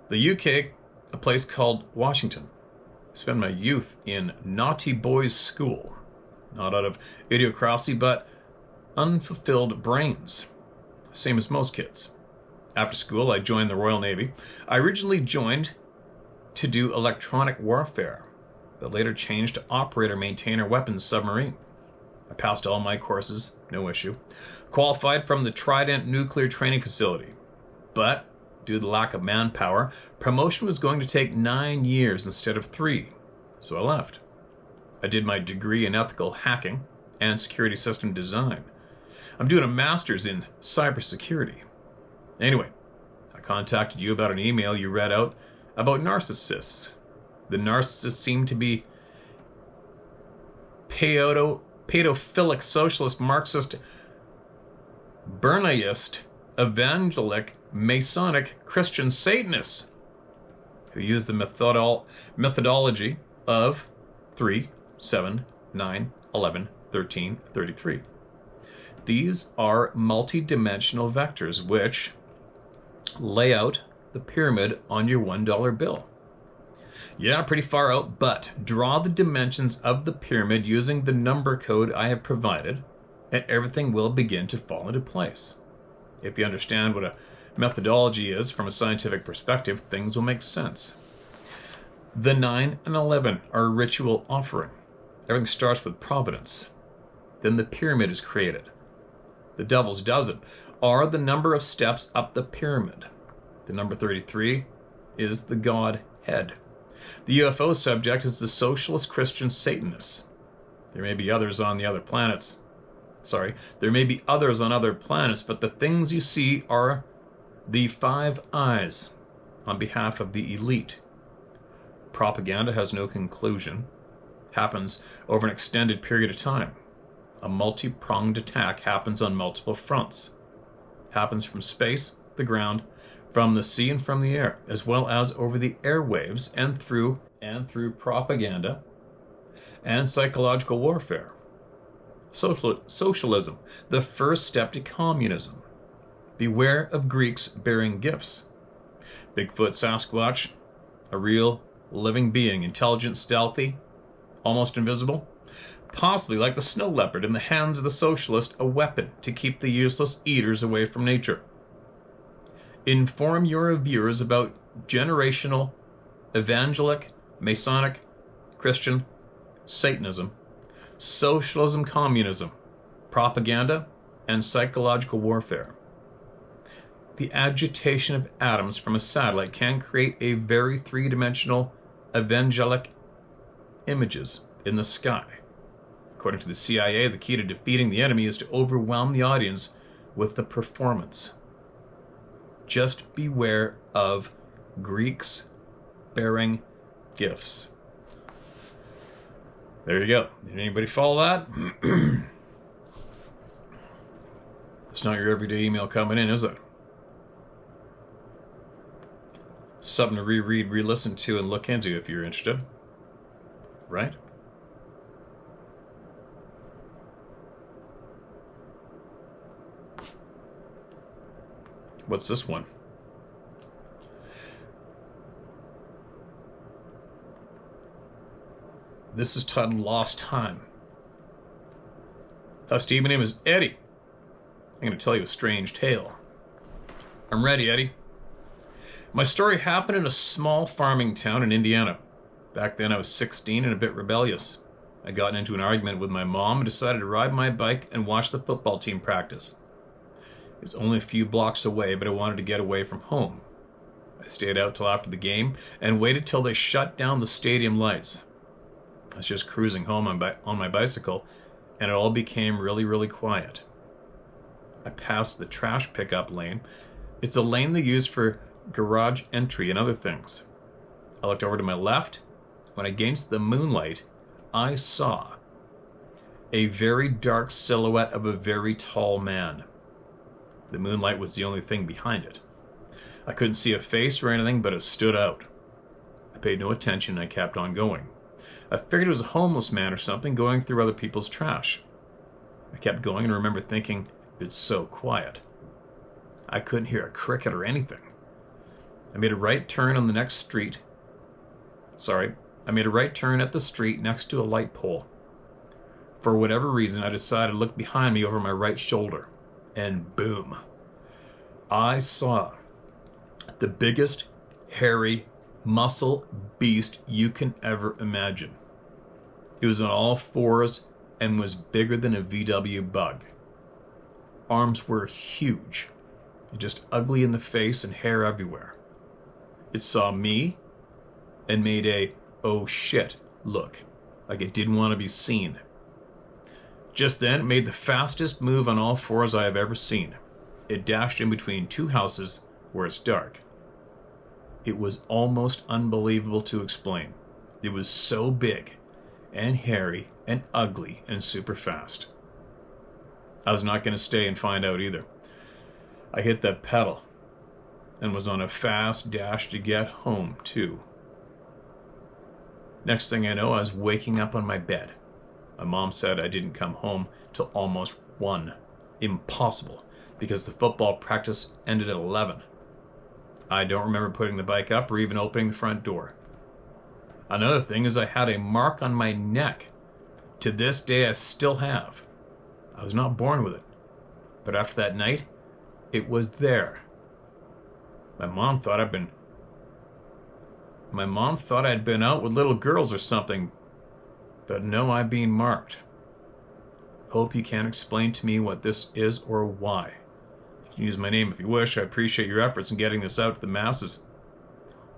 the UK, a place called Washington. I spent my youth in naughty boys' school. Not out of idiocracy, but unfulfilled brains. Same as most kids. After school, I joined the Royal Navy. I originally joined to do electronic warfare, but later changed to operator maintainer weapons submarine. I passed all my courses, no issue. Qualified from the Trident Nuclear Training Facility. But, due to the lack of manpower, promotion was going to take 9 years instead of 3, so I left. I did my degree in ethical hacking and security system design. I'm doing a master's in cybersecurity. Anyway, I contacted you about an email you read out about narcissists. The narcissists seem to be pedophilic, socialist, Marxist, Bernaist, evangelic, Masonic, Christian Satanists who use the methodology of 3, 7, 9, 11, 13, 33. These are multi-dimensional vectors which lay out the pyramid on your $1 bill. Yeah, pretty far out, but draw the dimensions of the pyramid using the number code I have provided, and everything will begin to fall into place. If you understand what a Methodology is, from a scientific perspective, things will make sense. The 9 and 11 are a ritual offering. Everything starts with providence. Then the pyramid is created. The devil's dozen are the number of steps up the pyramid. The number 33 is the God head. The UFO subject is the socialist Christian Satanists. There may be others on the other planets. There may be others on other planets, but the things you see are the 5 eyes on behalf of the elite. Propaganda has no conclusion, happens over an extended period of time. A multi-pronged attack happens on multiple fronts. Happens from space, the ground, from the sea and from the air, as well as over the airwaves and through propaganda and psychological warfare. Socialism, the first step to communism. Beware of Greeks bearing gifts. Bigfoot, Sasquatch, a real living being, intelligent, stealthy, almost invisible, possibly like the snow leopard in the hands of the socialist, a weapon to keep the useless eaters away from nature. Inform your viewers about generational, evangelic, Masonic, Christian, Satanism, socialism, communism, propaganda, and psychological warfare. The agitation of atoms from a satellite can create a very three-dimensional evangelic images in the sky. According to the CIA, the key to defeating the enemy is to overwhelm the audience with the performance. Just beware of Greeks bearing gifts. There you go. Did anybody follow that? It's not your everyday email coming in, is it? Something to reread, re-listen to, and look into if you're interested. Right? What's this one? This is titled Lost Time. Hi, Steve. My name is Eddie. I'm going to tell you a strange tale. I'm ready, Eddie. My story happened in a small farming town in Indiana. Back then I was 16 and a bit rebellious. I got into an argument with my mom and decided to ride my bike and watch the football team practice. It was only a few blocks away, but I wanted to get away from home. I stayed out till after the game and waited till they shut down the stadium lights. I was just cruising home on my bicycle, and it all became really, really quiet. I passed the trash pickup lane. It's a lane they use for garage entry and other things. I looked over to my left. When against the moonlight, I saw a very dark silhouette of a very tall man. The moonlight was the only thing behind it. I couldn't see a face or anything, but it stood out. I paid no attention and I kept on going. I figured it was a homeless man or something going through other people's trash. I kept going and remember thinking, it's so quiet. I couldn't hear a cricket or anything. I made a right turn on the next street. I made a right turn at the street next to a light pole. For whatever reason, I decided to look behind me over my right shoulder. And boom. I saw the biggest, hairy, muscle beast you can ever imagine. It was on all fours and was bigger than a VW bug. Arms were huge, just ugly in the face and hair everywhere. It saw me and made a oh shit look, like it didn't want to be seen. Just then, it made the fastest move on all fours I have ever seen. It dashed in between two houses where it's dark. It was almost unbelievable to explain. It was so big and hairy and ugly and super fast. I was not going to stay and find out either. I hit that pedal and was on a fast dash to get home too. Next thing I know, I was waking up on my bed. My mom said I didn't come home till almost 1. Impossible, because the football practice ended at 11. I don't remember putting the bike up or even opening the front door. Another thing is I had a mark on my neck. To this day I still have. I was not born with it. But after that night, it was there. My mom thought I'd been out with little girls or something, but no, I'm being marked. Hope you can explain to me what this is or why. You can use my name if you wish. I appreciate your efforts in getting this out to the masses.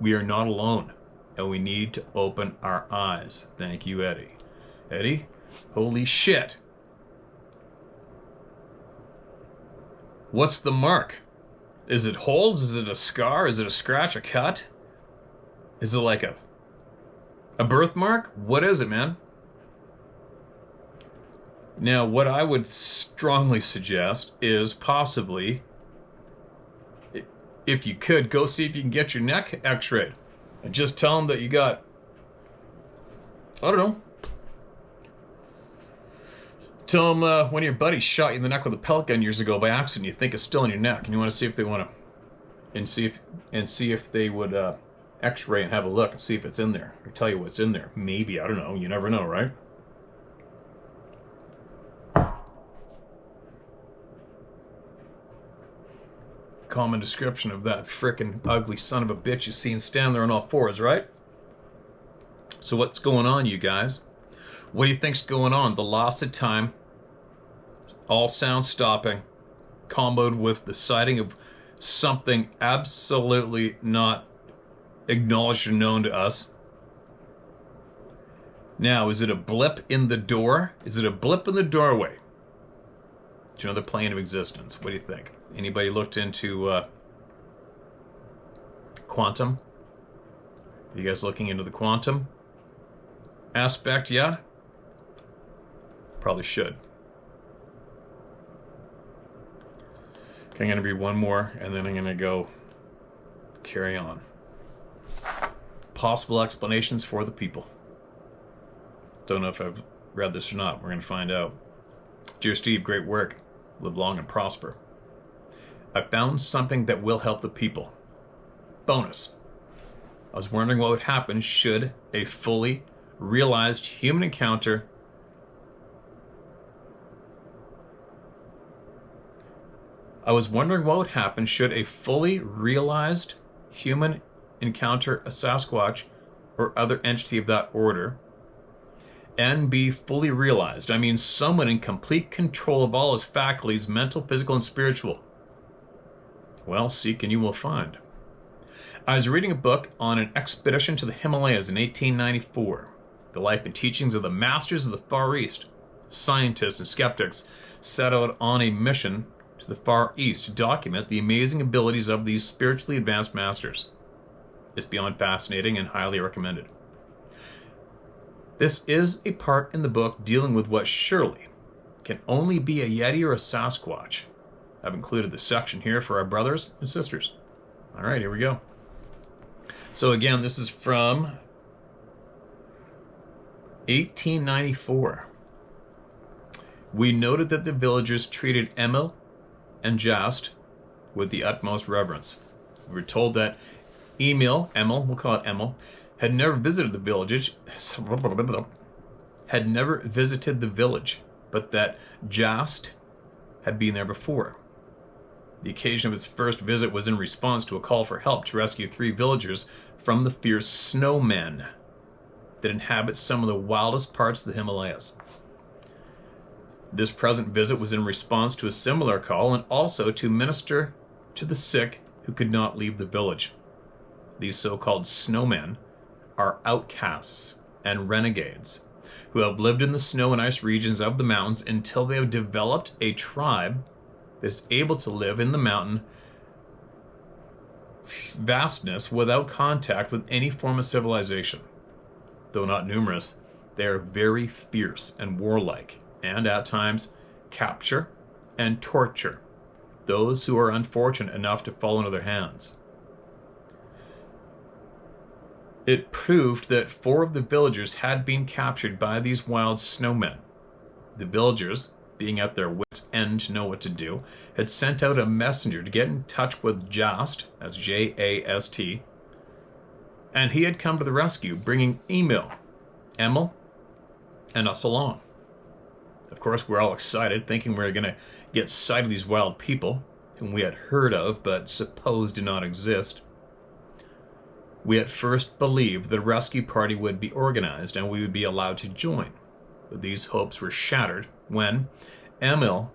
We are not alone, and we need to open our eyes. Thank you, Eddie. Eddie? Holy shit. What's the mark? Is it holes? Is it a scar? Is it a scratch, a cut? Is it like a birthmark? What is it, man? Now, what I would strongly suggest is possibly, if you could, go see if you can get your neck x-rayed. And just tell them that you got, I don't know. Tell them one of your buddies shot you in the neck with a pellet gun years ago by accident. You think it's still in your neck, and you want to see if they want to, and see if they would X-ray and have a look and see if it's in there, or tell you what's in there. Maybe, I don't know. You never know, right? Common description of that frickin' ugly son of a bitch you seen stand there on all fours, right? So what's going on, you guys? What do you think's going on? The loss of time, all sound stopping, comboed with the sighting of something absolutely not acknowledged or known to us. Now, is it a blip in the door? Is it a blip in the doorway to another plane of existence? What do you think? Anybody looked into quantum? Are you guys looking into the quantum aspect yet? Probably should. Okay, I'm going to read one more, and then I'm going to go carry on. Possible explanations for the people. Don't know if I've read this or not. We're going to find out. Dear Steve, great work. Live long and prosper. I found something that will help the people. Bonus. I was wondering what would happen should a fully realized human encounter a Sasquatch or other entity of that order and be fully realized. I mean, someone in complete control of all his faculties, mental, physical, and spiritual. Well, seek and you will find. I was reading a book on an expedition to the Himalayas in 1894. The life and teachings of the masters of the Far East. Scientists and skeptics set out on a mission to the Far East to document the amazing abilities of these spiritually advanced masters. It's beyond fascinating and highly recommended. This is a part in the book dealing with what surely can only be a Yeti or a Sasquatch. I've included the section here for our brothers and sisters. All right, here we go. So again, this is from 1894. We noted that the villagers treated Emil and Jast with the utmost reverence. We were told that Emil, we'll call it Emil, had never visited the village, but that Jast had been there before. The occasion of his first visit was in response to a call for help to rescue 3 villagers from the fierce snowmen that inhabit some of the wildest parts of the Himalayas. This present visit was in response to a similar call and also to minister to the sick who could not leave the village. These so-called snowmen are outcasts and renegades who have lived in the snow and ice regions of the mountains until they have developed a tribe that is able to live in the mountain vastness without contact with any form of civilization. Though not numerous, they are very fierce and warlike, and at times capture and torture those who are unfortunate enough to fall into their hands. It proved that 4 of the villagers had been captured by these wild snowmen. The villagers, being at their wits' end to know what to do, had sent out a messenger to get in touch with Jast, that's J-A-S-T, and he had come to the rescue, bringing Emil, and us along. Of course, we're all excited, thinking we're going to get sight of these wild people, whom we had heard of but supposed did not exist. We at first believed that a rescue party would be organized and we would be allowed to join. But these hopes were shattered when Emil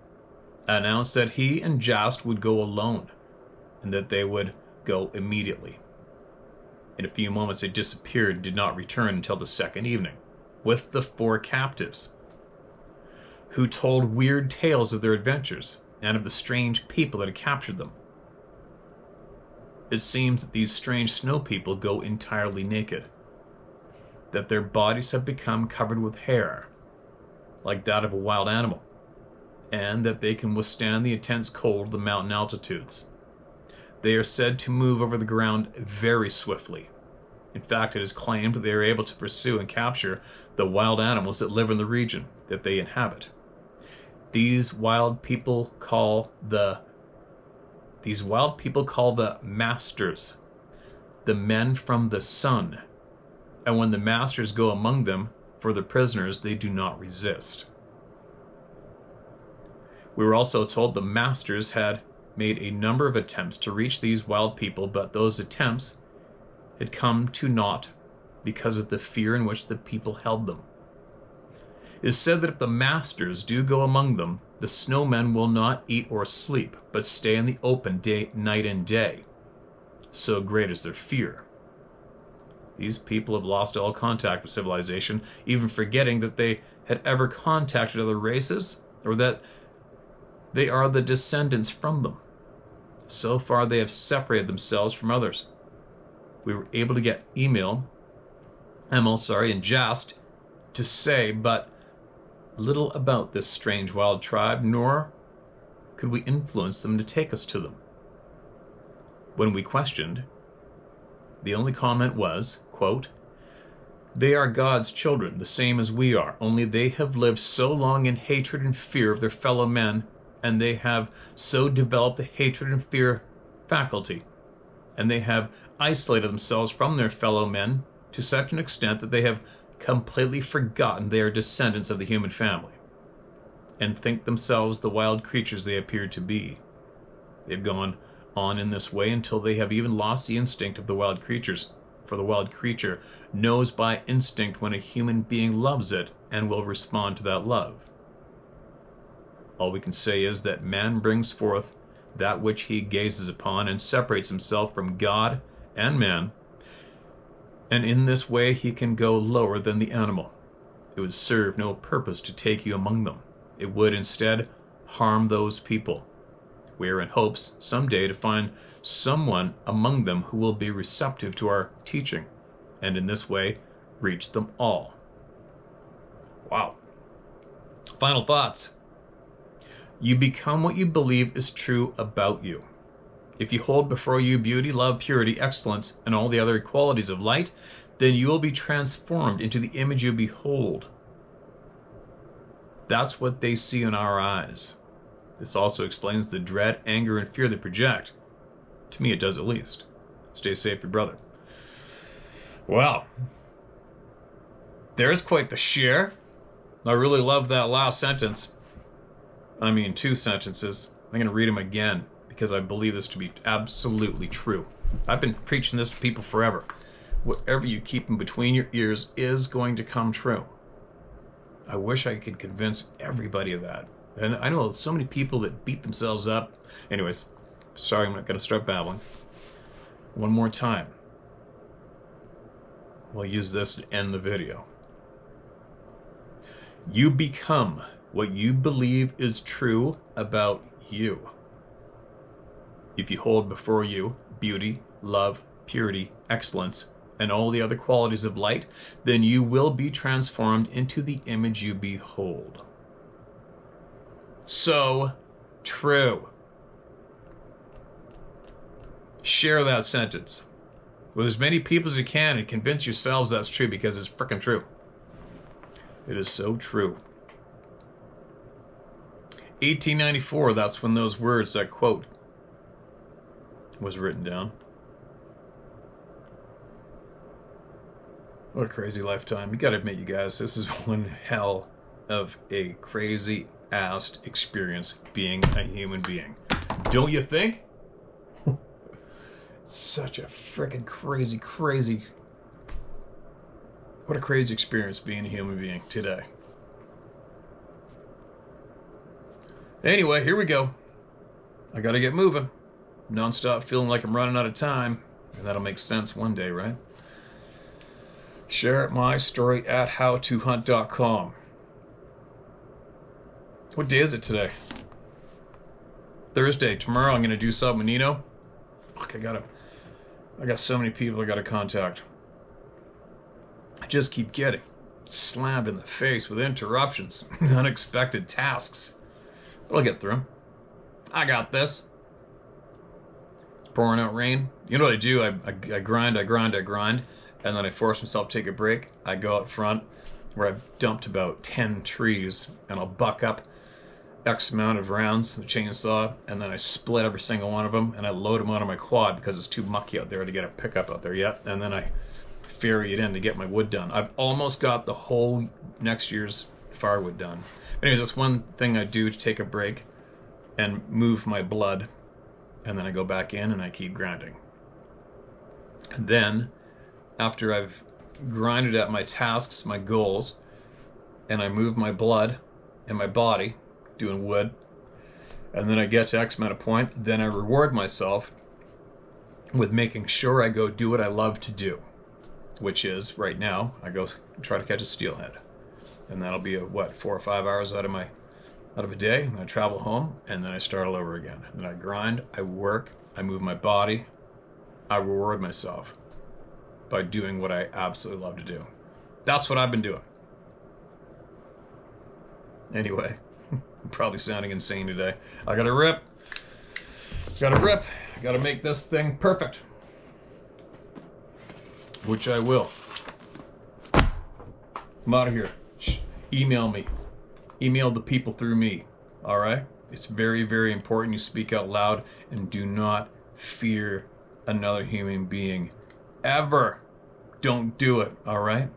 announced that he and Jast would go alone and that they would go immediately. In a few moments they disappeared and did not return until the second evening, with the 4 captives, who told weird tales of their adventures and of the strange people that had captured them. It seems that these strange snow people go entirely naked, that their bodies have become covered with hair, like that of a wild animal, and that they can withstand the intense cold of the mountain altitudes. They are said to move over the ground very swiftly. In fact, it is claimed that they are able to pursue and capture the wild animals that live in the region that they inhabit. These wild people call the masters, the men from the sun. And when the masters go among them for the prisoners, they do not resist. We were also told the masters had made a number of attempts to reach these wild people, but those attempts had come to naught because of the fear in which the people held them. It is said that if the masters do go among them, the snowmen will not eat or sleep, but stay in the open night and day. So great is their fear. These people have lost all contact with civilization, even forgetting that they had ever contacted other races, or that they are the descendants from them. So far they have separated themselves from others. We were able to get Emil, and Jast to say but little about this strange wild tribe, nor could we influence them to take us to them. When we questioned, the only comment was, quote, "They are God's children, the same as we are, only they have lived so long in hatred and fear of their fellow men, and they have so developed the hatred and fear faculty, and they have isolated themselves from their fellow men to such an extent that they have completely forgotten they are descendants of the human family, and think themselves the wild creatures they appear to be. They've gone on in this way until they have even lost the instinct of the wild creatures, for the wild creature knows by instinct when a human being loves it and will respond to that love. All we can say is that man brings forth that which he gazes upon and separates himself from God and man, and in this way he can go lower than the animal. It would serve no purpose to take you among them. It would instead harm those people. We are in hopes someday to find someone among them who will be receptive to our teaching, and in this way reach them all." Wow. Final thoughts. You become what you believe is true about you. If you hold before you beauty, love, purity, excellence, and all the other qualities of light, then you will be transformed into the image you behold. That's what they see in our eyes. This also explains the dread, anger, and fear they project. To me, it does at least. Stay safe, your brother. Well, there's quite the share. I really love that last sentence. I mean, 2 sentences. I'm going to read them again because I believe this to be absolutely true. I've been preaching this to people forever. Whatever you keep in between your ears is going to come true. I wish I could convince everybody of that. And I know so many people that beat themselves up. Anyways, sorry, I'm not going to start babbling. One more time. We'll use this to end the video. You become what you believe is true about you. If you hold before you beauty, love, purity, excellence, and all the other qualities of light, then you will be transformed into the image you behold. So true. Share that sentence with as many people as you can and convince yourselves that's true, because it's freaking true. It is so true. 1894, that's when those words, that quote, was written down. What a crazy lifetime. You gotta admit, you guys, this is one hell of a crazy-ass experience being a human being. Don't you think? Such a freaking crazy. What a crazy experience being a human being today. Anyway, here we go. I gotta get moving. Non-stop feeling like I'm running out of time. And that'll make sense one day, right? Share my story at howtohunt.com. What day is it today? Thursday. Tomorrow I'm gonna do something with Nino. Look, I got so many people I gotta contact. I just keep getting slammed in the face with interruptions, unexpected tasks. But I'll get through them. I got this. It's pouring out rain. You know what I do? I grind, and then I force myself to take a break. I go out front where I've dumped about 10 trees, and I'll buck up X amount of rounds with the chainsaw, and then I split every single one of them, and I load them onto my quad because it's too mucky out there to get a pickup out there yet, and then I ferry it in to get my wood done. I've almost got the whole next year's firewood done. Anyways, that's one thing I do to take a break and move my blood, and then I go back in and I keep grinding. And then, after I've grinded at my tasks, my goals, and I move my blood and my body, doing wood, and then I get to X amount of point, then I reward myself with making sure I go do what I love to do, which is, right now, I go try to catch a steelhead. And that'll be, 4 or 5 hours out of a day, and I travel home, and then I start all over again. And then I grind, I work, I move my body, I reward myself by doing what I absolutely love to do. That's what I've been doing. Anyway, I'm probably sounding insane today. I gotta rip. I gotta make this thing perfect. Which I will. I'm out of here. Email me. Email the people through me. Alright? It's very important you speak out loud and do not fear another human being. Ever. Don't do it. Alright?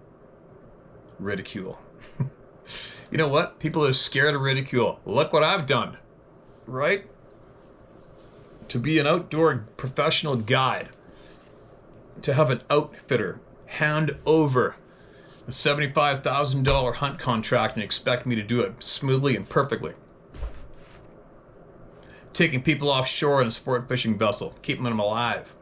Ridicule. You know what? People are scared of ridicule. Look what I've done. Right? To be an outdoor professional guide. To have an outfitter hand over a $75,000 hunt contract and expect me to do it smoothly and perfectly. Taking people offshore in a sport fishing vessel, keeping them alive.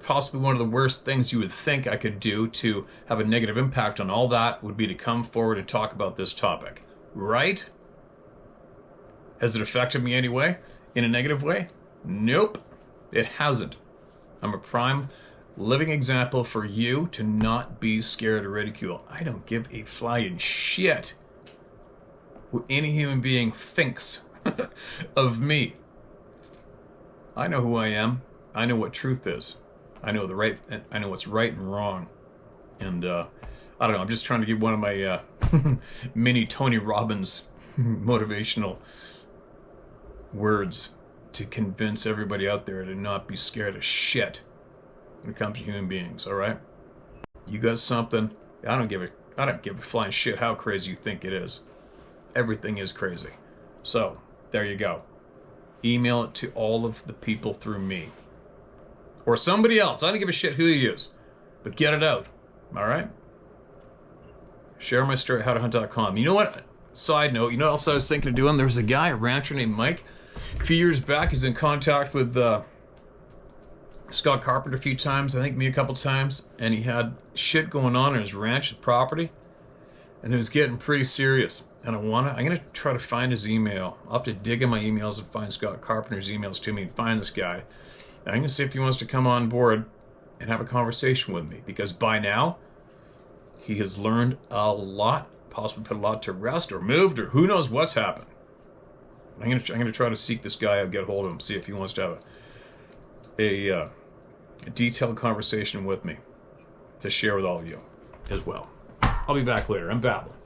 Possibly one of the worst things you would think I could do to have a negative impact on all that would be to come forward and talk about this topic. Right? Has it affected me anyway? In a negative way? Nope. It hasn't. I'm a prime living example for you to not be scared of ridicule. I don't give a flying shit what any human being thinks of me. I know who I am. I know what truth is. I know what's right and wrong. And I don't know, I'm just trying to give one of my mini Tony Robbins motivational words to convince everybody out there to not be scared of shit when it comes to human beings, alright? You got something, I don't give a flying shit how crazy you think it is. Everything is crazy. So, there you go. Email it to all of the people through me. Or somebody else. I don't give a shit who you use. But get it out. Alright? Share my story at howtohunt.com. You know what? Side note, you know what else I was thinking of doing? There was a guy, a rancher named Mike. A few years back, he's in contact with Scott Carpenter a few times, I think me a couple times, and he had shit going on his ranch and property, and it was getting pretty serious. And I'm gonna try to find his email. I'll have to dig in my emails and find Scott Carpenter's emails to me and find this guy. And I'm gonna see if he wants to come on board and have a conversation with me, because by now he has learned a lot, possibly put a lot to rest or moved or who knows what's happened. I'm gonna try to seek this guy out, get a hold of him, see if he wants to have a detailed conversation with me to share with all of you as well. I'll be back later. I'm babbling.